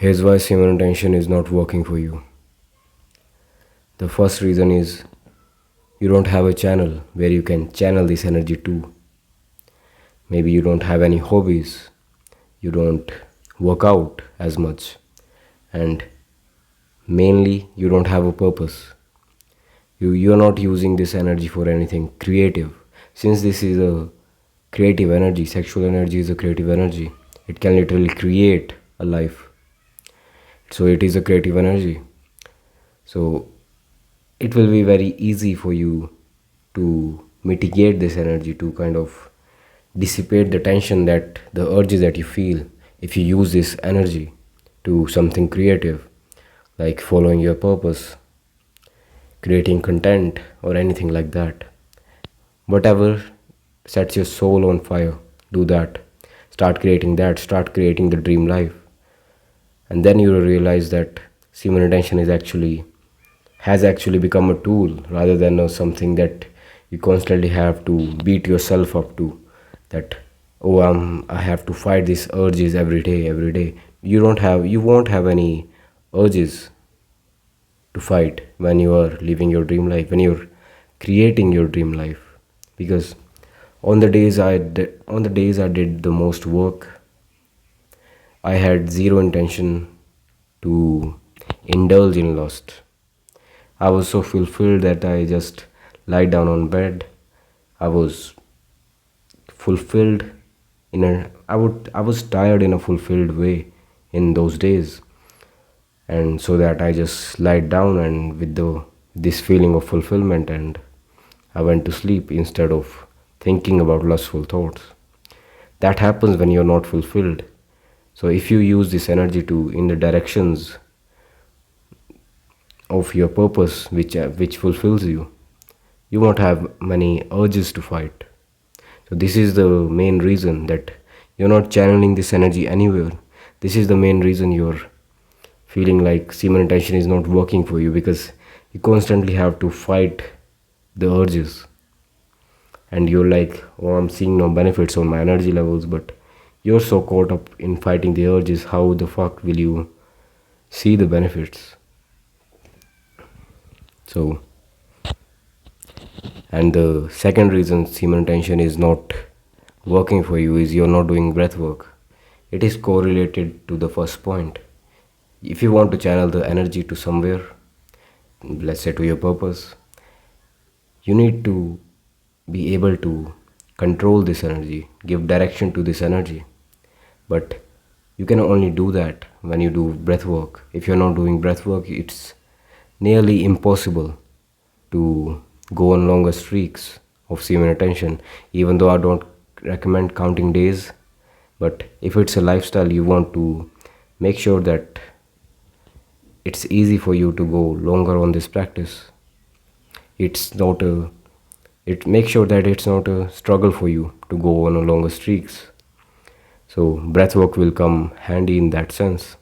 Here's why semenretention is not working for you. The first reason is you don't have a channel where you can channel this energy to. Maybe you don't have any hobbies, you don't work out as much, and mainly you don't have a purpose. You're not using this energy for anything creative. Since this is a creative energy, sexual energy is a creative energy, it can literally create a life. So it is a creative energy. So it will be very easy for you to mitigate this energy, to kind of dissipate the tension, that the urges that you feel, if you use this energy to something creative, like following your purpose, creating content, or anything like that. Whatever sets your soul on fire, do that. Start creating that, start creating the dream life. And then you will realize that semen retention has actually become a tool rather than something that you constantly have to beat yourself up to, that I have to fight these urges every day. You won't have any urges to fight when you are living your dream life, when you're creating your dream life. Because on the days I did the most work, I had zero intention to indulge in lust. I was so fulfilled that I just lied down on bed. I was fulfilled I was tired in a fulfilled way in those days. And so that I just lied down and with this feeling of fulfillment, and I went to sleep instead of thinking about lustful thoughts. That happens when you're not fulfilled. So if you use this energy to in the directions of your purpose, which fulfills you, you won't have many urges to fight. So this is the main reason that you're not channeling this energy anywhere. This is the main reason you're feeling like semen retention is not working for you, because you constantly have to fight the urges. And you're like, oh, I'm seeing no benefits on my energy levels, but you're so caught up in fighting the urges, how the fuck will you see the benefits? So, and the second reason semen retention is not working for you is you're not doing breath work. It is correlated to the first point. If you want to channel the energy to somewhere, let's say to your purpose, you need to be able to control this energy, give direction to this energy. But you can only do that when you do breath work. If you're not doing breath work, it's nearly impossible to go on longer streaks of semen retention, even though I don't recommend counting days. But if it's a lifestyle, you want to make sure that it's easy for you to go longer on this practice. It makes sure that it's not a struggle for you to go on a longer streaks. So breathwork will come handy in that sense.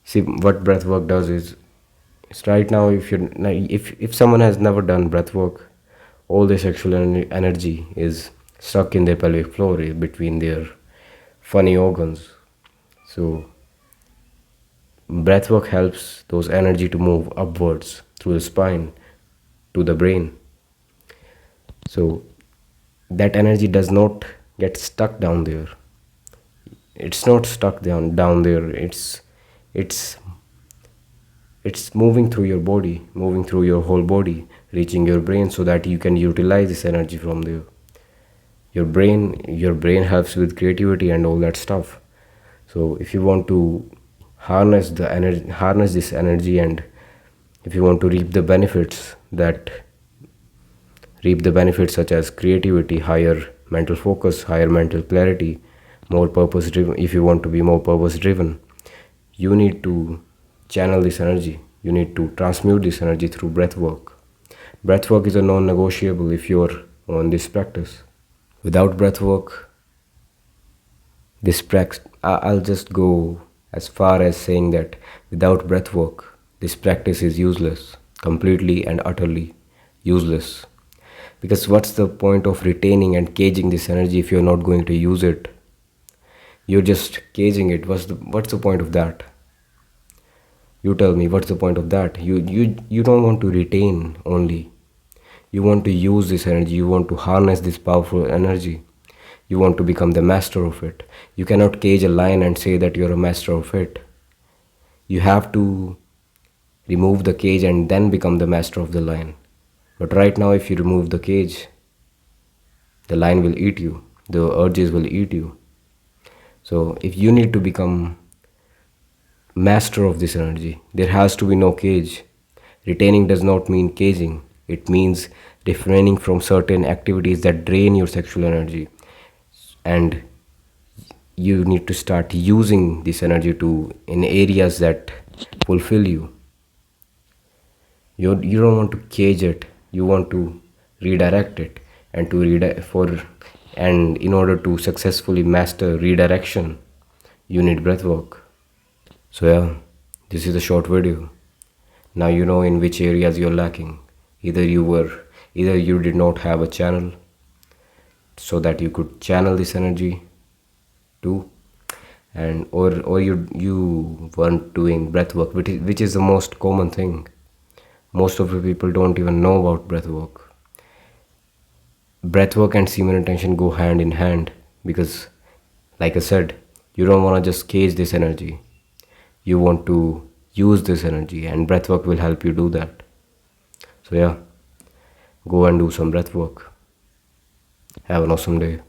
See, what breathwork does is, right now, if someone has never done breathwork, all their sexual energy is stuck in their pelvic floor, between their funny organs. So breathwork helps those energy to move upwards through the spine to the brain. So that energy does not get stuck down there. It's not stuck down there. It's moving through your body, moving through your whole body, reaching your brain, so that you can utilize this energy from there. Your brain helps with creativity and all that stuff. So if you want to harness this energy, and if you want to reap the benefits such as creativity, higher mental focus, higher mental clarity, more purpose driven, if you want to be more purpose driven, you need to channel this energy. You need to transmute this energy through breath work. Breath work is a non-negotiable if you're on this practice. Without breath work, I'll just go as far as saying that without breath work, this practice is useless, completely and utterly useless. Because what's the point of retaining and caging this energy if you're not going to use it? You're just caging it. What's the point of that? You tell me, what's the point of that? You don't want to retain only. You want to use this energy. You want to harness this powerful energy. You want to become the master of it. You cannot cage a lion and say that you're a master of it. You have to remove the cage and then become the master of the lion. But right now, if you remove the cage, the lion will eat you. The urges will eat you. So if you need to become master of this energy, there has to be no cage. Retaining does not mean caging. It means refraining from certain activities that drain your sexual energy. And you need to start using this energy to in areas that fulfill you. You don't want to cage it. You want to redirect it. And to in order to successfully master redirection, you need breath work. So yeah, this is a short video. Now you know in which areas you're lacking. Either you did not have a channel so that you could channel this energy too, and or you weren't doing breath work, which is the most common thing. Most of the people don't even know about breath work. Breath work and semen retention go hand in hand because, like I said, you don't want to just cage this energy. You want to use this energy, and breath work will help you do that. So yeah, go and do some breath work. Have an awesome day.